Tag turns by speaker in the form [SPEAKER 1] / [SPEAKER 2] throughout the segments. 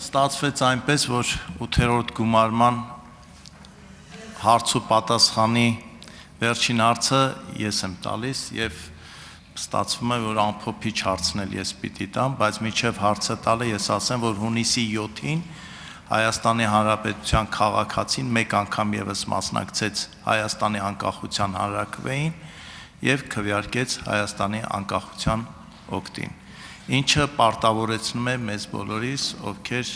[SPEAKER 1] Ստացվեց այնպես, որ 8-րդ գումարման հարց ու պատասխանի վերջին հարցը ես եմ տալիս եւ ստացվում է, որ ամփոփիչ հարցնել ես պիտի տամ, բայց միջև հարցը տալը ես ասեմ, որ հունիսի 7-ին Հայաստանի Հանրապետության քաղաքացին մեկ անգամ եւս մասնակցեց Հայաստանի անկախության հանրաքվեին եւ քվեարկեց Հայաստանի անկախության օգտին, ինչը պարտավորեցնում է մեզ բոլորիս, ովքեր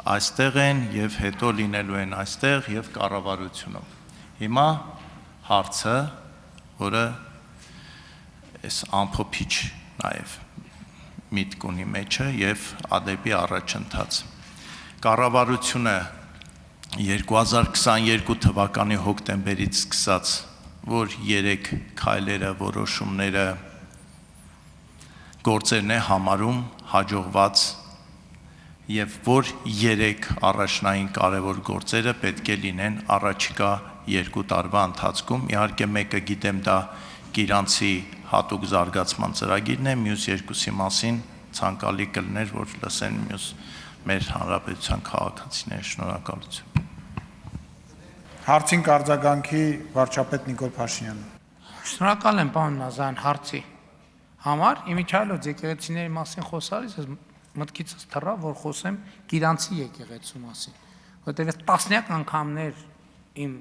[SPEAKER 1] այստեղ են եւ հետո լինելու են այստեղ եւ կառավարությունում։ Հիմա հարցը, որը այս ամփոփիչ նաեւ միտք ունի մեջը եւ ադեպի առաջընթաց։ Կառավարությունը 2022 թվականի հոկտեմբերից սկսած, որ 3 քայլերը, որոշումները գործերն է համարում հաջողված եւ որ 3 առաջնային կարևոր գործերը պետք է լինեն առաջիկա 2 տարվա ընթացքում։ Իհարկե մեկը գիտեմ դա Գիրանցի հատուկ զարգացման ծրագիրն է, մյուս երկուսի մասին ցանկալի կլներ, որ լսեն մյուս մեր հանրապետության քաղաքացիները։ Շնորհակալություն։
[SPEAKER 2] Հարցին կարձագանքի վարչապետ Նիկոլ Փաշինյանը։
[SPEAKER 3] Շնորհակալ եմ պարոն Նազարյան հարցի համար։ Իմիջիայլոց եկեղեցիների մասին խոսալիս ես մտքիցս թռա, որ խոսեմ Գիրանցի եկեղեցու մասին, որտեղ տասնյակ անգամներ իմ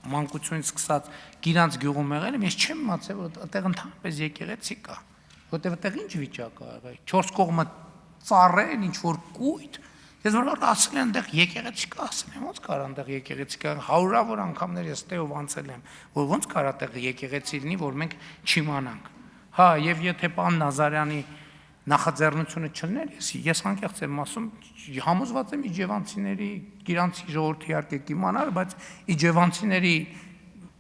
[SPEAKER 3] մանկությունից սկսած Գիրանց գյուղում եղել եմ, ես չեմ իմացել, որ այդտեղ ընդհանրապես եկեղեցի կա, որտեղ այդտեղ ինչ վիճակ ա եղել, 4 կողմը ծառեր, ինչ որ կույտ։ Ես որ ասել եմ այնտեղ եկեղեցի կա, ասել եմ ոնց կարա այնտեղ եկեղեցի կա, հարյուրավոր անգամներ ես տեով անցել եմ, որ ոնց կարա այդտեղ եկեղեցի լինի, որ մենք չիմանանք։ Հա, եւ եթե պարոն Նազարյանի նախաձեռնությունը չլներ, ես անկեղծ եմ ասում, համոզված եմ իջևանցիների, Գիրանցի ժողովրդի իհարկե կիմանար, բայց իջևանցիների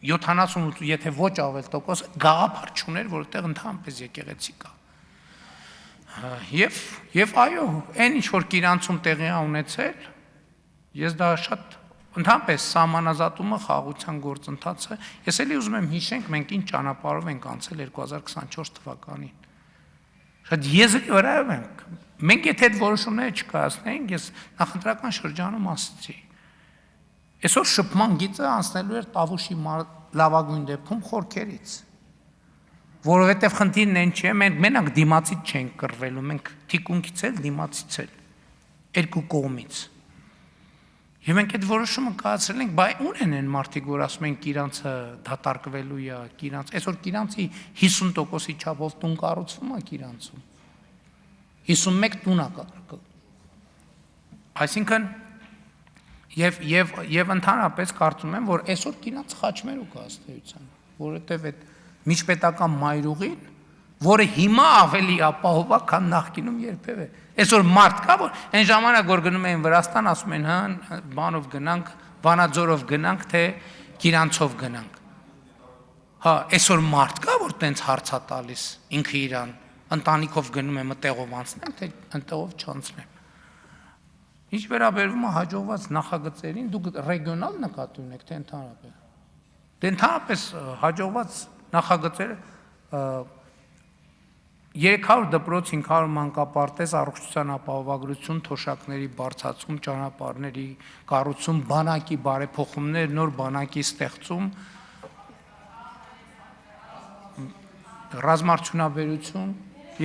[SPEAKER 3] 70, եթե ոչ ավել տոկոս գաղափար չուներ, որ այդտեղ ընդհանրապես եկեղեցի կա։ Եվ այո, այն ինչ որ Գիրանցում տեղի է ունեցել, ես դա շատ ընդհանրապես սահմանազատումը խաղաղության գործընթացը, ես էլի ուզում եմ հիշենք, մենք ինչ ճանապարհով ենք անցել 2024 թվականին։ Շատ եզրի վրայով ենք։ Մենք եթե այդ որոշումները չկայացնեինք, ես նախընտրական շրջանում ասացի։ Այսօր շփման գիծը անցնելու էր Տավուշի լավագույն դեպքում խորքերից։ Որովհետև խնդիրն այն չէ, մենք մենակ դիմացից չենք կռվելու, մենք թիկունքից էլ դիմացից էլ, երկու կողմից։ Եվ մենք այդ որոշումը կայացրել ենք, բայ ունեն են մարդիկ, որ ասում են Գիրանցը դատարկվելու է, Գիրանց, այսօր Գիրանցի 50%-ի չափով տուն կառուցվում է Գիրանցում։ 51 տուն է կառուցվում։ Այսինքն եւ ընդհանրապես կարծում եմ, որ այսօր Գիրանց խաչմերուկ է ըստ էության, որովհետեւ այդ միջպետական մայրուղին, որը հիմա ավելի ապահով է, քան նախկինում երբևէ։ Այսօր մարդ կա, որ այն ժամանակ որ գնում էին Վրաստան, ասում են, հա, բանով գնանք, Վանաձորով գնանք, թե Գիրանցով գնանք։ Հա, այսօր մարդ կա, որ տենց հարց է տալիս ինքը իրան, ընտանիքով գնում եմ, այդտեղով անցնեմ, թե այնտեղով չանցնեմ։ Ինչ վերաբերվում է հաջողված նախագծերին, դուք ռեգիոնալ նկատի ունեք, թե ընդհանրապես։ Դե ընդհանրապես հաջողված նախագծերը 300 դպրոց, 500 մանկապարտեզ, առողջության ապահովագրություն, թոշակների բարձրացում, ճանապարհների կառուցում, բանակի բարեփոխումներ, նոր բանակի ստեղծում, ռազմարդյունաբերություն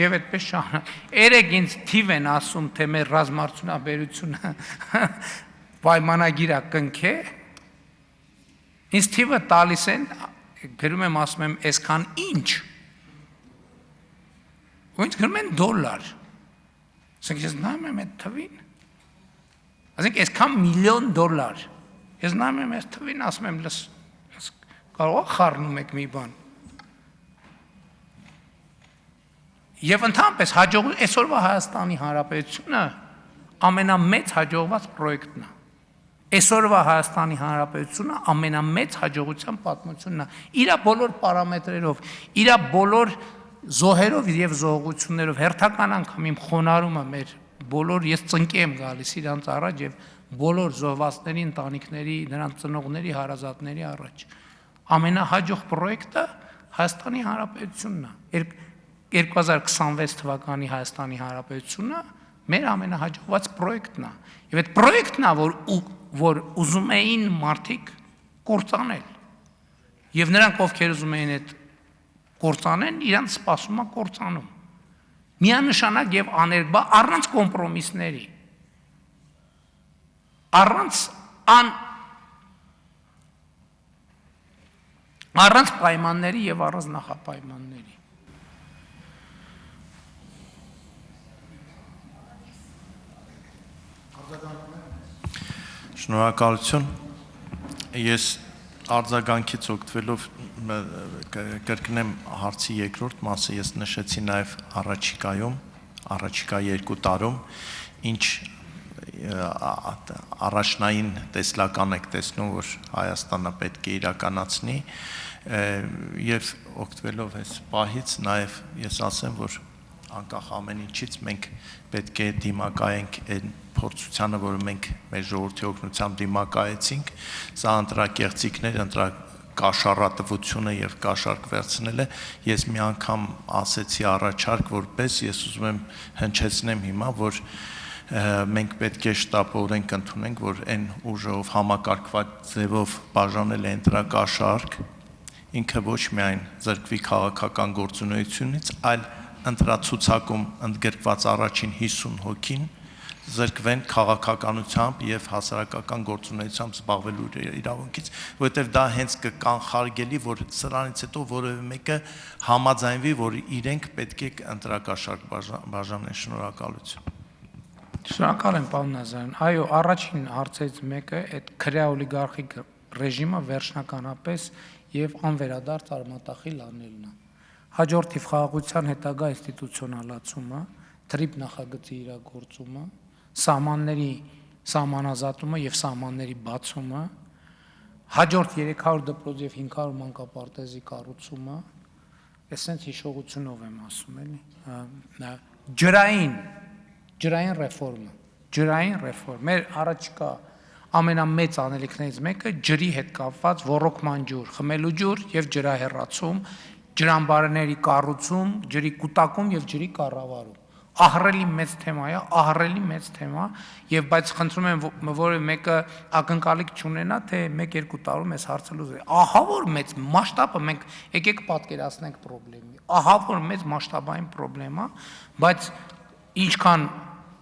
[SPEAKER 3] եւ այդպես շարունակ։ Երեք ինձ թիվ են ասում, թե մեր ռազմարդյունաբերությունը պայմանագիր է կնքե։ Ինձ թիվը տալիս են, գրում եմ, ասում եմ, այսքան ինչ։ Ու ինձ գրում են $։ Ասենք ես նայում եմ այդ թվին։ Ասենք այսքան միլիոն $։ Ես նայում եմ այդ թվին, ասում եմ, լս կարող է խառնում եք մի բան։ Եվ ընդհանրապես հաջողություն այսօրվա Հայաստանի Հանրապետությունը ամենամեծ հաջողված պրոյեկտն է։ Այսօրվա Հայաստանի Հանրապետությունը ամենամեծ հաջողության պատմությունն է։ Իր բոլոր պարամետրերով, իր բոլոր զոհերով եւ զոհություններով հերթական անգամ իմ խոնարհումը մեր բոլոր ես ծնկի եմ գալիս իրանց առաջ եւ բոլոր զոհվածների ընտանիքների, նրանց ծնողների, հարազատների առաջ։ Ամենահաջող պրոյեկտը Հայաստանի Հանրապետությունն է։ 2026 թվականի Հայաստանի Հանրապետությունը Մեր ամենահաջողված պրոյեկտն է։ Եվ այդ պրոյեկտն է, որ ուզում էին մարդիկ կործանել։ Եվ նրանք, ովքեր ուզում էին այդ կործանեն, իրանց սպասում է կործանում։ Միանշանակ եւ աներկբա առանց կոմպրոմիսների։ Առանց պայմանների եւ առանց նախապայմանների։
[SPEAKER 1] Շնորհակալություն։ Ես արձագանքից օգտվելով կրկնեմ հարցի երկրորդ մասը, ես նշեցի նաև առաջիկա 2 տարում ինչ առաջնային տեսլական եք տեսնում, որ Հայաստանը պետք է իրականացնի եւ օգտվելով այս պահից նաև ես ասեմ, որ անկախ ամեն ինչից մենք պետք է դիմակայենք այն փորձությանը, որը մենք մեր ժողովրդի օգնությամբ դիմակայեցինք, սա ընտրակեղծիքներ, կաշառատվությունը եւ կաշառք վերցնելը, ես մի անգամ ասեցի առաջարկ, որպես ես ուզում եմ հնչեցնեմ հիմա, որ մենք պետք է շտապորեն ընդունենք, որ այն ուժով համակարգված ձևով բաժանել է ընտրակաշառք, ինքը ոչ միայն զրկվի քաղաքական գործունեությունից, այլ ընտրացուցակում ընդգրկված առաջին 50 հոգին զրկվեն քաղաքականությամբ եւ հասարակական գործունեությամբ զբաղվելու իրավունքից, որովհետեւ դա հենց կկանխարգելի, որ սրանից հետո որևէ մեկը համաձայնվի, որ իրենք պետք է ընտրակաշառք բաժանեն։ Շնորհակալություն։
[SPEAKER 3] Շնորհակալ եմ, պարոն Նազարյան։ Այո, առաջին հարցերից մեկը այդ քրեա օլիգարխիկ ռեժիմը վերջնականապես եւ անվերադարձ արմատախիլ անելն է։ Հաջորդ թիվ խաղաղության հետագա ինստիտուցիոնալացումը, թրիփ նախագծի իրագործումը, սահմանների սահմանազատումը եւ սահմանների բացումը, հաջորդ 300 դպրոց եւ 500 մանկապարտեզի կառուցումը, այսպես հիշողությունով եմ ասում, էլի, ջրային ռեֆորմը, մեր առաջիկա ամենամեծ անելիքներից մեկը ջրի հետ կապված ոռոգման ջուր, խմելու ջուր եւ ջրահեռացում, ջրամբարների կառուցում, ջրի կուտակում եւ ջրի կառավարում։ Ահռելի մեծ թեմա է, ահռելի մեծ թեմա, եւ բայց խնդրում եմ որևէ մեկը ակնկալիք չունենա, թե 1-2 տարում այս հարցը լուծել։ Ահա որ մեծ մասշտաբը մենք եկեք պատկերացնենք խնդրի։ Ահա որ մեծ մասշտաբային խնդրեմ է, բայց ինչքան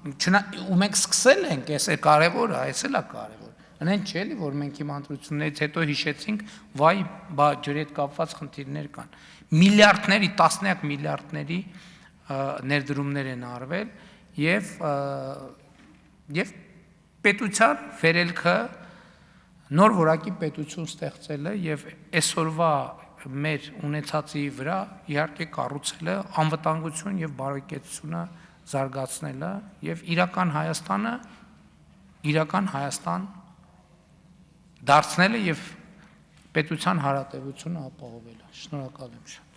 [SPEAKER 3] ու մենք սկսել ենք, այս է կարևորը, այս էլ է կարևոր։ Այնեն չէ՞ էլի, որ մենք հիմա ընտրություններից հետո հիշեցինք, վայ, բա ջրի հետ կապված խնդիրներ կան։ Միլիարդների, տասնյակ միլիարդների ներդրումներ են արվել եւ պետության վերելքը նոր որակի պետություն ստեղծելը եւ այսօրվա մեր ունեցածի վրա իհարկե կառուցելը անվտանգություն եւ բարեկեցությունը զարգացնելը եւ իրական Հայաստան դարձնելը եւ պետության հարատեվությունը ապահովելը։ Շնորհակալ եմ։